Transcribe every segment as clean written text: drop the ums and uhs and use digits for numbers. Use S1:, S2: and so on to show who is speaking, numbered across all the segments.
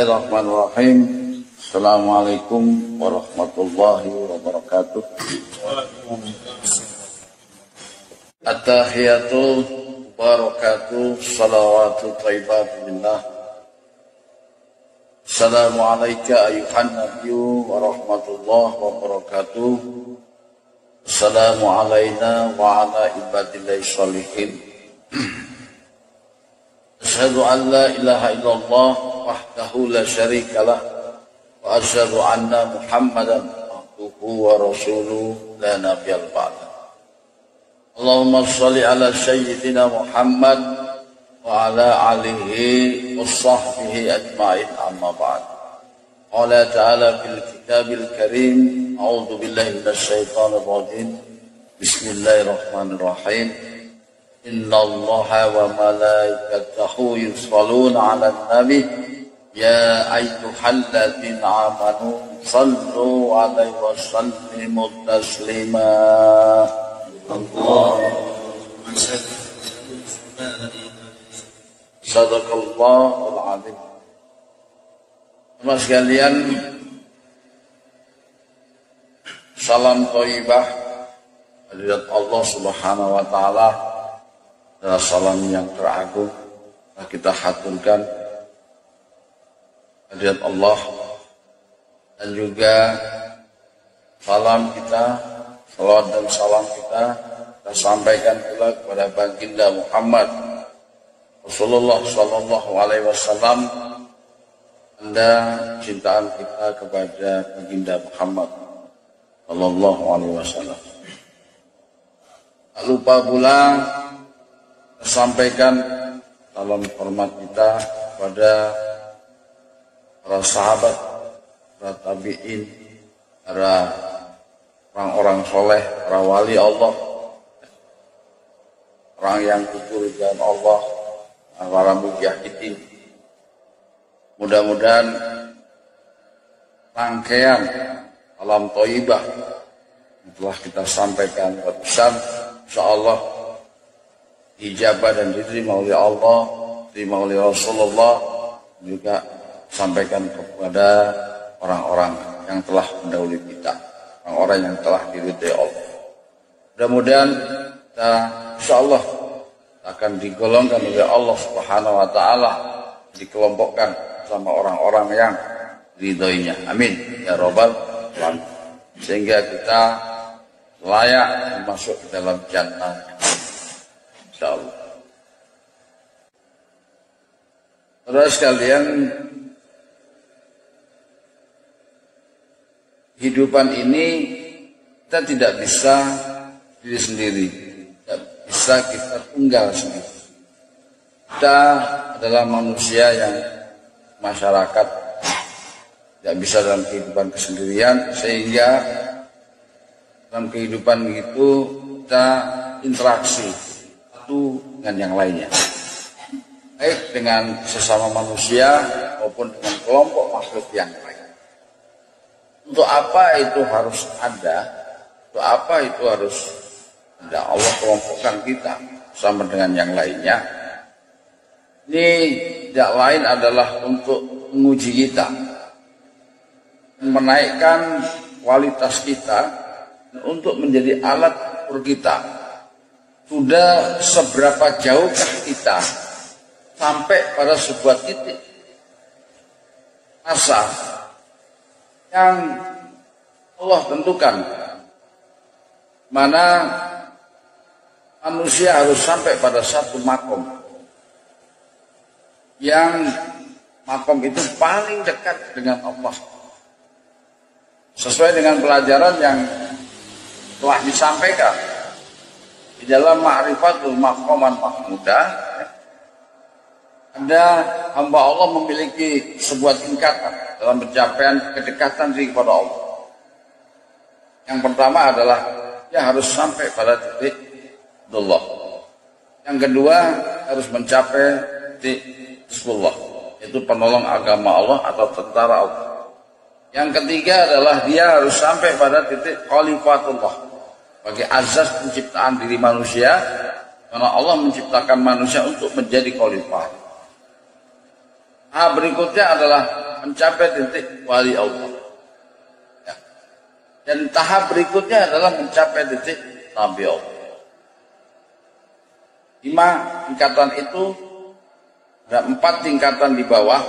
S1: Bismillahirrahmanirrahim. Assalamualaikum warahmatullahi wabarakatuh. At-tahiyatul barakatuh salawatu thayyibah. Assalamualaikum ayuhan nabiyyu warahmatullahi wabarakatuh. Assalamualaikum wa ala ibadillahi sholihin. Asyhadu an la ilaha illallah wahdahu la syarikalah wa asyhadu anna Muhammadan abduhu wa rasuluhu la nabiyyal ba'da. Allahumma shalli ala sayyidina Muhammad wa ala alihi wa sahbihi ajma'in amma ba'd. Qala ta'ala fil kitabil karim, a'udzu billahi minasy syaithanir rajim. Bismillahirrahmanirrahim. Innallaha wa malaikatahu yusholluna 'alan nabi ya ayyuhalladzina amanu shallu 'alaihi wa sallimu taslima. Allahumma shalli sadaqallahul azim. Teman sekalian, salam thayyibah dari Allah Subhanahu wa taala adalah salam yang teragung. Kita haturkan hadirat Allah dan juga salam kita, salawat dan salam kita sampaikan pula kepada baginda Muhammad Rasulullah sallallahu alaihi wasallam. Anda cintaan kita kepada baginda Muhammad sallallahu alaihi wasallam. Tak lupa pula sampaikan salam hormat kita kepada para sahabat, para tabi'in, para orang-orang soleh, para wali Allah, orang yang gugur dengan Allah, para mujahidin. Mudah-mudahan rangkaian salam thayyibah yang telah kita sampaikan barusan, insyaallah ijabah dan diterima oleh Allah, diterima oleh Rasulullah, juga sampaikan kepada orang-orang yang telah mendahului kita, orang-orang yang telah diridhai Allah. Mudah-mudahan kita insyaallah akan digolongkan oleh Allah Subhanahu wa taala, dikelompokkan sama orang-orang yang ridhoinya. Amin ya rabbal alamin. Sehingga kita layak masuk ke dalam jannah insyaallah. Saudara sekalian, kehidupan ini kita tidak bisa diri sendiri, tidak bisa kita tunggal sendiri. Kita adalah manusia yang masyarakat, tidak bisa dalam kehidupan kesendirian, sehingga dalam kehidupan itu kita interaksi satu dengan yang lainnya, baik dengan sesama manusia maupun dengan kelompok makhluk yang lain. Untuk apa itu harus ada? Untuk apa itu harus ada? Allah kelompokkan kita sama dengan yang lainnya. Ini tidak lain adalah untuk menguji kita, menaikkan kualitas kita, untuk menjadi alat ukur kita. Sudah seberapa jauhkah kita sampai pada sebuah titik asa yang Allah tentukan, mana manusia harus sampai pada satu makom, yang makom itu paling dekat dengan Allah, sesuai dengan pelajaran yang telah disampaikan di dalam Ma'rifatul Maqaman Mahmudah. Ada hamba Allah memiliki sebuah tingkatan dalam pencapaian kedekatan diri kepada Allah. Yang pertama adalah dia harus sampai pada titik Allah. Yang kedua harus mencapai titik Hizbullah, yaitu penolong agama Allah atau tentara Allah. Yang ketiga adalah dia harus sampai pada titik Khalifatullah, bagi azas penciptaan diri manusia, karena Allah menciptakan manusia untuk menjadi khalifah. Berikutnya adalah mencapai titik wali Allah. Ya. Dan tahap berikutnya adalah mencapai titik Nabi Allah. 5 tingkatan itu, ada 4 tingkatan di bawah,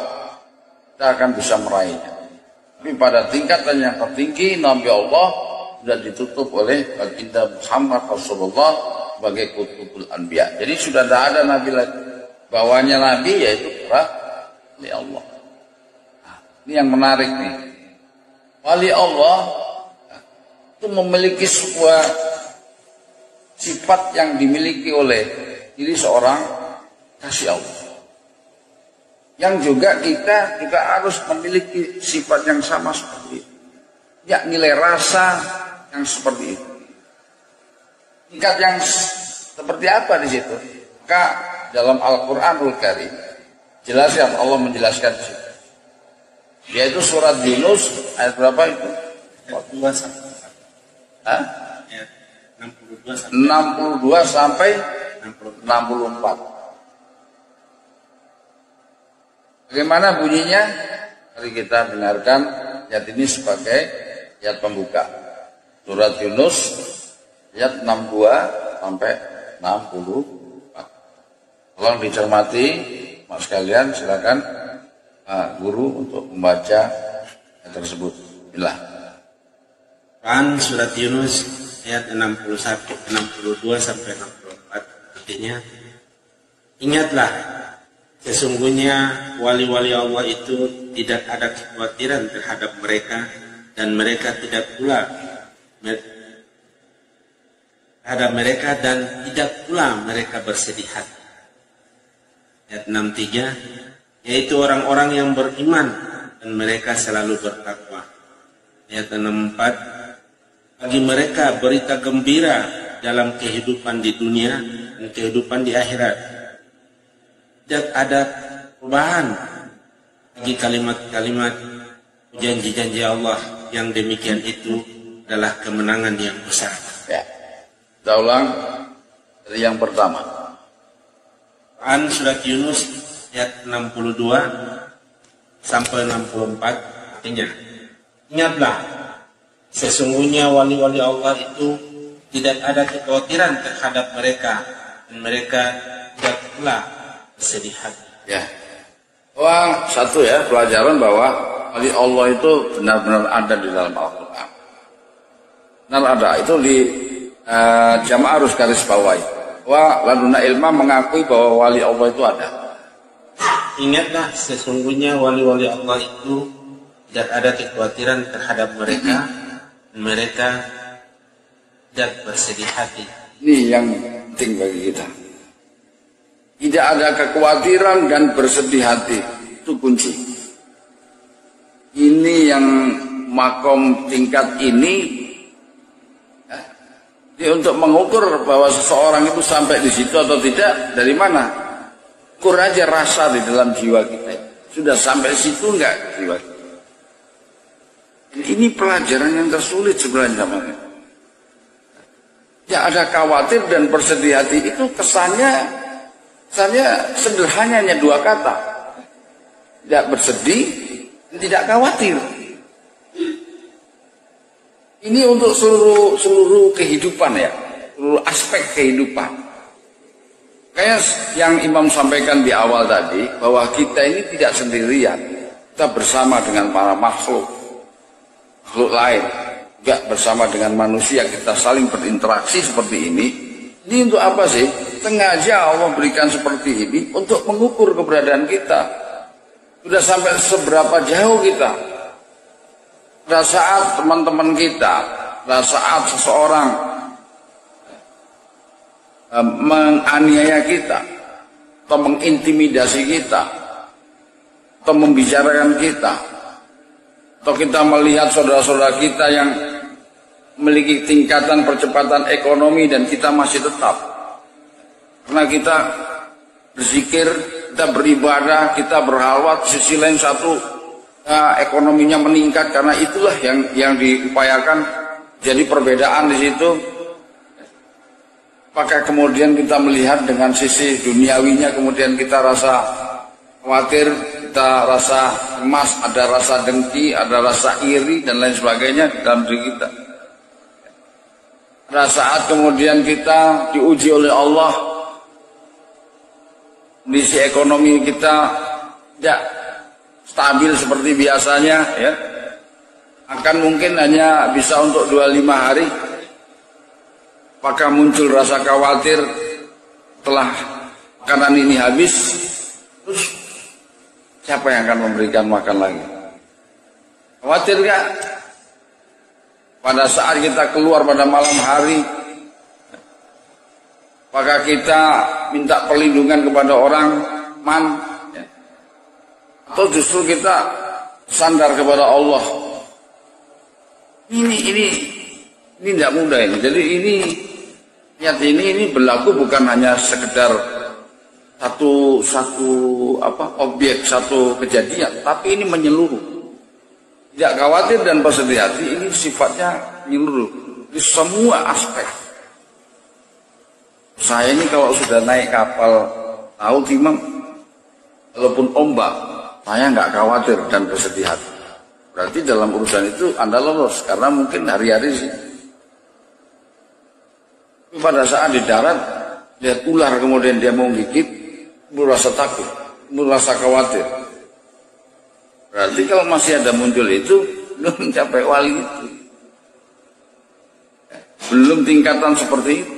S1: kita akan bisa meraihnya. Tapi pada tingkatan yang tertinggi, Nabi Allah sudah ditutup oleh baginda Muhammad Rasulullah sebagai kutubul anbiya. Jadi sudah tidak ada nabi lagi. Bawahnya nabi yaitu para wali Allah. Nah, ini yang menarik nih. Wali Allah itu memiliki sebuah sifat yang dimiliki oleh diri seorang kasih Allah. Yang juga kita juga harus memiliki sifat yang sama seperti itu. Ya, nilai rasa yang seperti itu. Tingkat yang seperti apa di situ? Maka dalam Al-Qur'anul Karim jelas yang Allah menjelaskan di situ. Yaitu surat Yunus ayat berapa itu?
S2: 62
S1: Hah? 62 sampai 64. Bagaimana bunyinya? Mari kita dengarkan ayat ini sebagai ayat pembuka. Surat Yunus ayat 62 sampai 64. Tolong dicermati, Mas sekalian, silakan guru untuk membaca ayat tersebut. Bismillah.
S2: Quran surat Yunus ayat 62 sampai 64. Artinya, ingatlah, sesungguhnya wali-wali Allah itu tidak ada kekhawatiran terhadap mereka, dan mereka tidak pula mereka bersedih hati. Ayat 63, yaitu orang-orang yang beriman dan mereka selalu bertakwa. Ayat 64, bagi mereka berita gembira dalam kehidupan di dunia dan kehidupan di akhirat. Tidak ada perubahan bagi kalimat-kalimat janji-janji Allah, yang demikian itu adalah kemenangan yang besar.
S1: Ya. Kita ulang dari yang pertama.
S2: Quran surat Yunus ayat 62 sampai 64. Artinya, ingatlah, sesungguhnya wali-wali Allah itu tidak ada kekhawatiran terhadap mereka, dan mereka tidak pula bersedih hati.
S1: Ya. Wah, satu ya, pelajaran bahwa wali Allah itu benar-benar ada di dalam Al-Quran. Benar ada, itu di jamaah harus garis bawahi. Wah, laduna ilma mengakui bahwa wali Allah itu ada.
S2: Ingatlah, sesungguhnya wali-wali Allah itu tidak ada kekhawatiran terhadap mereka, dan mereka tidak bersedih hati.
S1: Ini yang penting bagi kita. Tidak ada kekhawatiran dan bersedih hati. Itu kunci. Ini yang makom tingkat ini. Untuk mengukur bahwa seseorang itu sampai di situ atau tidak, dari mana? Ukur aja rasa di dalam jiwa kita. Sudah sampai situ enggak jiwa kita? Ini pelajaran yang tersulit sebenarnya. Ya, ada khawatir dan bersedih hati, itu kesannya sederhana, hanya 2 kata. Tidak bersedih, tidak khawatir. Ini untuk seluruh kehidupan ya, seluruh aspek kehidupan. Kayak yang Imam sampaikan di awal tadi, bahwa kita ini tidak sendirian, kita bersama dengan para makhluk lain, juga bersama dengan manusia, kita saling berinteraksi seperti ini. Ini untuk apa sih? Sengaja Allah berikan seperti ini untuk mengukur keberadaan kita. Sudah sampai seberapa jauh kita. Pada saat teman-teman kita, pada saat seseorang menganiaya kita, atau mengintimidasi kita, atau membicarakan kita, atau kita melihat saudara-saudara kita yang memiliki tingkatan percepatan ekonomi dan kita masih tetap, karena kita berzikir, kita beribadah, kita berhalwat, sisi lain satu ekonominya meningkat, karena itulah yang diupayakan. Jadi perbedaan di situ. Apakah kemudian kita melihat dengan sisi duniawinya, kemudian kita rasa khawatir, kita rasa cemas, ada rasa dengki, ada rasa iri dan lain sebagainya di dalam diri kita. Pada saat kemudian kita diuji oleh Allah, kondisi ekonomi kita tidak stabil seperti biasanya, ya, akan mungkin hanya bisa untuk 25 hari. Apakah muncul rasa khawatir setelah makanan ini habis, terus siapa yang akan memberikan makan lagi? Khawatir gak? Pada saat kita keluar pada malam hari, apakah kita minta perlindungan kepada orang man, ya? Atau justru kita sandar kepada Allah? Ini tidak mudah ini. Jadi niat ini berlaku bukan hanya sekedar satu objek, satu kejadian, tapi ini menyeluruh. Tidak khawatir dan bersedih hati, ini sifatnya menyeluruh di semua aspek. Saya ini kalau sudah naik kapal laut, Imam, walaupun ombak, saya nggak khawatir dan bersedih hati. Berarti dalam urusan itu Anda lolos, karena mungkin hari-hari sih. Pada saat di darat, lihat ular kemudian dia mau gigit, merasa takut, merasa khawatir. Berarti kalau masih ada muncul itu, belum mencapai wali itu. Belum tingkatan seperti itu.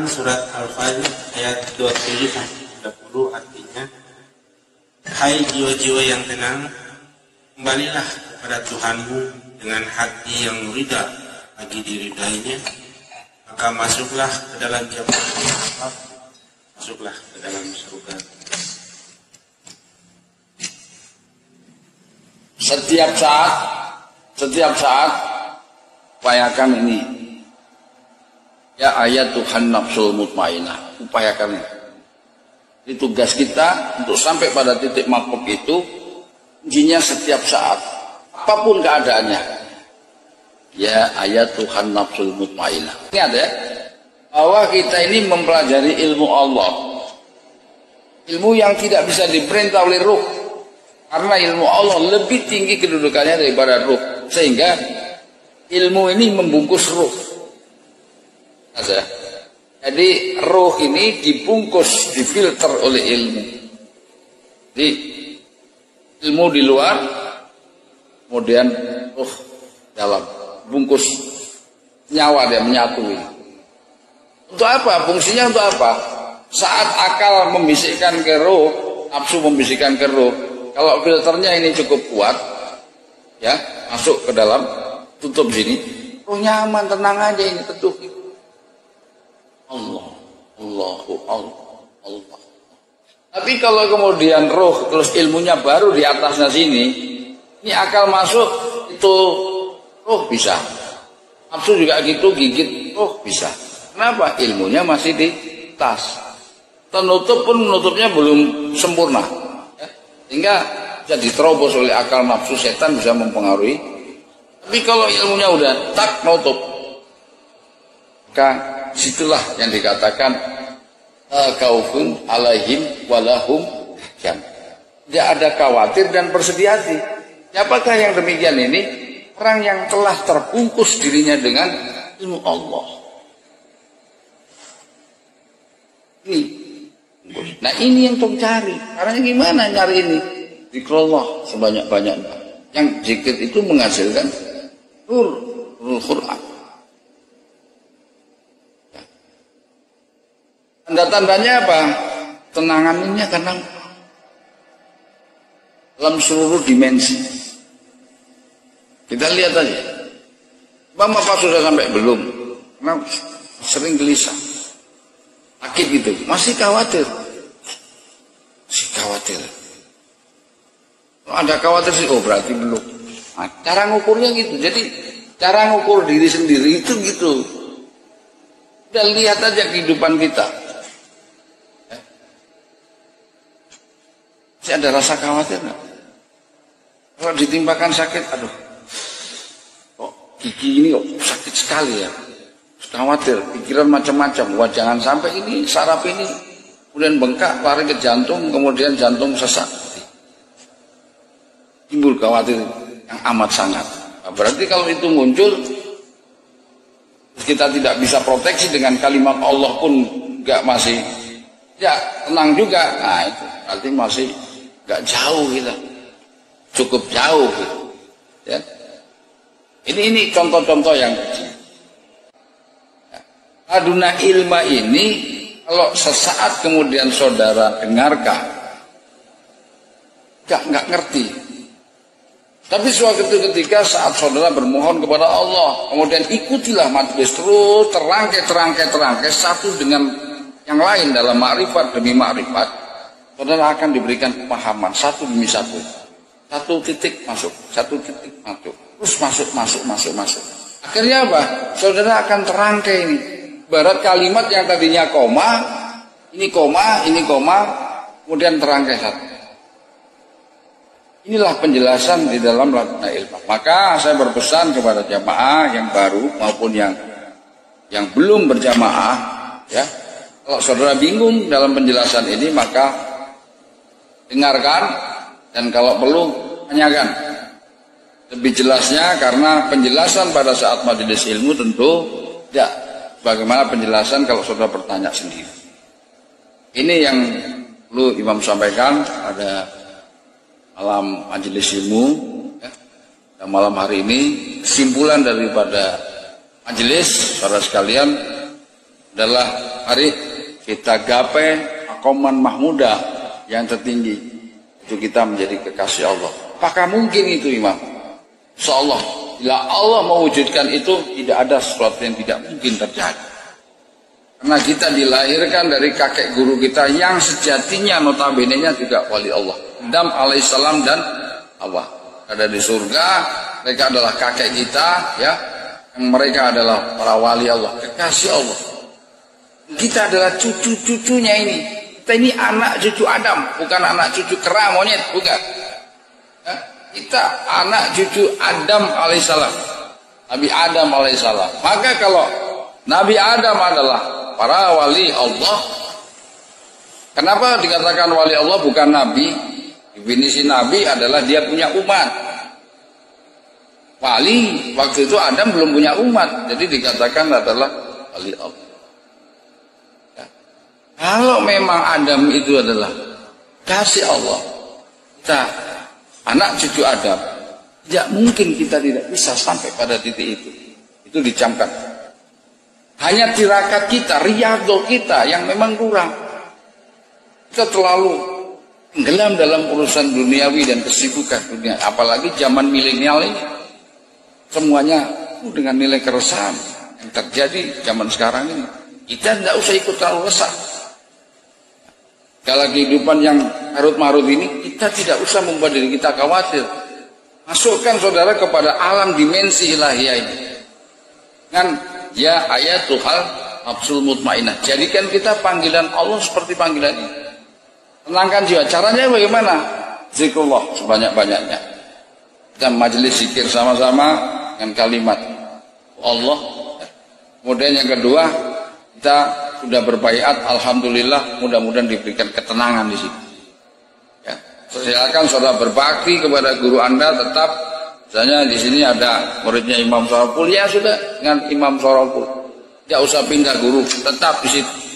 S2: Surat Al-Fajr ayat 27-30 artinya, hai jiwa-jiwa yang tenang, kembalilah kepada Tuhanmu dengan hati yang ridha bagi diridainya, maka masuklah ke dalam jannah, masuklah ke dalam surga.
S1: Setiap saat upayakan ini. Ya ayat Tuhan nafsul mutmainah, upayakan ini. Ini tugas kita untuk sampai pada titik maqam itu, kuncinya setiap saat, apapun keadaannya. Ya ayat Tuhan nafsul mutmainah. Ingat ya, bahwa kita ini mempelajari ilmu Allah. Ilmu yang tidak bisa diperintah oleh ruh. Karena ilmu Allah lebih tinggi kedudukannya daripada ruh. Sehingga ilmu ini membungkus ruh. Jadi ruh ini dibungkus, difilter oleh ilmu. Jadi ilmu di luar, kemudian ruh dalam, bungkus nyawa dia menyatu. Untuk apa? Fungsinya untuk apa? Saat akal membisikkan ke ruh, nafsu membisikkan ke ruh, kalau filternya ini cukup kuat, ya, masuk ke dalam, tutup sini, ruh nyaman, tenang aja ini, teduh. Allah. Tapi kalau kemudian roh terus ilmunya baru di atasnya sini, ini akal masuk, itu roh bisa. Nafsu juga gitu, gigit, roh bisa. Kenapa? Ilmunya masih di tas. Penutup pun menutupnya belum sempurna. Sehingga bisa diterobos oleh akal nafsu, setan bisa mempengaruhi. Tapi kalau ilmunya udah tak nutup, maka situlah yang dikatakan kaufun alaihim walahum jam. Tidak ada khawatir dan bersedih hati. Siapakah yang demikian ini? Orang yang telah terbungkus dirinya dengan ilmu Allah. Ini. Nah ini yang tong cari. Caranya gimana nyari ini? Zikrullah sebanyak-banyaknya. Yang zikir itu menghasilkan nur Quran. Tanda-tandanya apa? Tenangannya karena dalam seluruh dimensi. Kita lihat aja. Bapak sudah sampai belum? Karena sering gelisah. Sakit gitu. Masih khawatir. Kalau ada khawatir sih, oh berarti belum. Nah, cara ngukurnya gitu. Jadi cara ngukur diri sendiri itu gitu. Udah lihat aja kehidupan kita. Masih ada rasa khawatir nggak? Kalau ditimpakan sakit, aduh, kok gigi ini kok sakit sekali ya. Khawatir, pikiran macam-macam. Wah jangan sampai ini saraf ini kemudian bengkak, lari ke jantung, kemudian jantung sesak. Timbul khawatir yang amat sangat. Nah, berarti kalau itu muncul, kita tidak bisa proteksi dengan kalimat Allah pun nggak masih, ya tenang juga. Nah itu berarti masih nggak jauh kita, cukup jauh gitu. Ya. Ini contoh-contoh yang kecil. Aduna ilma ini kalau sesaat kemudian saudara dengarkan, nggak ngerti. Tapi suatu ketika saat saudara bermohon kepada Allah, kemudian ikutilah majelis terus terangkai satu dengan yang lain dalam makrifat demi makrifat, saudara akan diberikan pemahaman satu demi satu. Satu titik masuk, satu titik masuk, terus masuk. Akhirnya apa? Saudara akan terangkai ini. Barat kalimat yang tadinya koma, kemudian terangkai satu. Inilah penjelasan di dalam Laduna Ilma. Maka saya berpesan kepada jamaah yang baru maupun yang belum berjamaah, ya, kalau saudara bingung dalam penjelasan ini maka dengarkan dan kalau perlu tanyakan lebih jelasnya, karena penjelasan pada saat majelis ilmu tentu tidak bagaimana penjelasan kalau saudara bertanya sendiri. Ini yang perlu Imam sampaikan pada malam majelis ilmu, ya. Dan malam hari ini kesimpulan daripada majelis saudara sekalian adalah hari kita gapai maqaman mahmuda yang tertinggi, itu kita menjadi kekasih Allah. Apakah mungkin itu Imam? Insyaallah bila Allah mewujudkan itu tidak ada sesuatu yang tidak mungkin terjadi. Karena kita dilahirkan dari kakek guru kita yang sejatinya notabene-nya juga wali Allah. Adam alaihissalam dan Hawa ada di surga, mereka adalah kakek kita, ya, yang mereka adalah para wali Allah, kekasih Allah. Kita adalah cucu-cucunya ini. Kita ini anak cucu Adam, bukan anak cucu kera monyet, bukan. Ya? Kita anak cucu Adam alaihissalam, Nabi Adam alaihissalam. Maka kalau Nabi Adam adalah para wali Allah, kenapa dikatakan wali Allah bukan nabi? Definisi nabi adalah dia punya umat. Wali waktu itu Adam belum punya umat, jadi dikatakan adalah wali Allah. Ya. Kalau memang Adam itu adalah kasih Allah, kita anak cucu Adam, tidak mungkin kita tidak bisa sampai pada titik itu. Itu dicamkan. Hanya tirakat kita, riyadhah kita yang memang kurang. Kita terlalu tenggelam dalam urusan duniawi dan kesibukan dunia, apalagi zaman milenial ini semuanya dengan nilai keresahan yang terjadi zaman sekarang ini. Kita tidak usah ikut terlalu resah. Kalau kehidupan yang marut-marut ini, kita tidak usah membuat diri kita khawatir. Masukkan saudara kepada alam dimensi ilahiyah ini. Kan ya ayatul hal nafsul mutmainah. Jadikan kita panggilan Allah seperti panggilan ini. Tenangkan jiwa. Caranya bagaimana? Zikrullah sebanyak-banyaknya. Kita majelis zikir sama-sama dengan kalimat Allah. Kemudian yang kedua, kita sudah berbaiat, alhamdulillah, mudah-mudahan diberikan ketenangan di sini. Ya. Silakan saudara berbakti kepada guru Anda tetap. Misalnya di sini ada muridnya Imam Sorapul, ya sudah dengan Imam Sorapul. Tidak usah pindah guru, tetap di situ.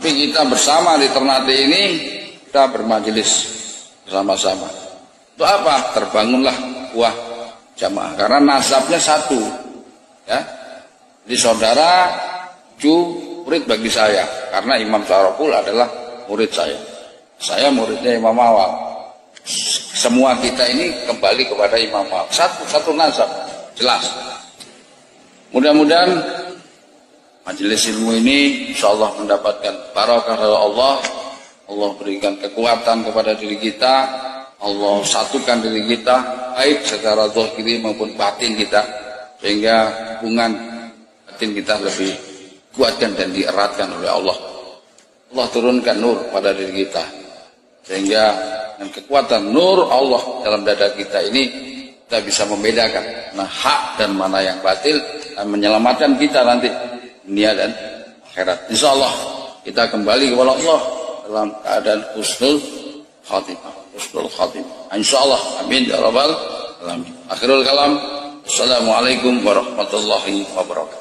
S1: Tapi kita bersama di Ternate ini, kita bermajelis bersama-sama. Itu apa? Terbangunlah buah jamaah. Karena nasabnya satu. Ya. Jadi saudara, murid bagi saya. Karena Imam Sorapul adalah murid saya. Saya muridnya Imam Awal. Semua kita ini kembali kepada Imam Awal. Satu nasab. Jelas. Mudah-mudahan majelis ilmu ini insyaallah mendapatkan barakah dari Allah. Allah berikan kekuatan kepada diri kita. Allah satukan diri kita baik secara zahiri maupun batin kita, sehingga hubungan batin kita lebih kuatkan dan dieratkan oleh Allah. Allah turunkan nur pada diri kita, sehingga dengan kekuatan nur Allah dalam dada kita ini kita bisa membedakan mana hak dan mana yang batil dan menyelamatkan kita nanti dunia dan akhirat. Insyaallah kita kembali kepada Allah dalam keadaan husnul khatimah. Insyaallah, amin ya rabbal alamin. Akhirul kalam. Assalamualaikum warahmatullahi wabarakatuh.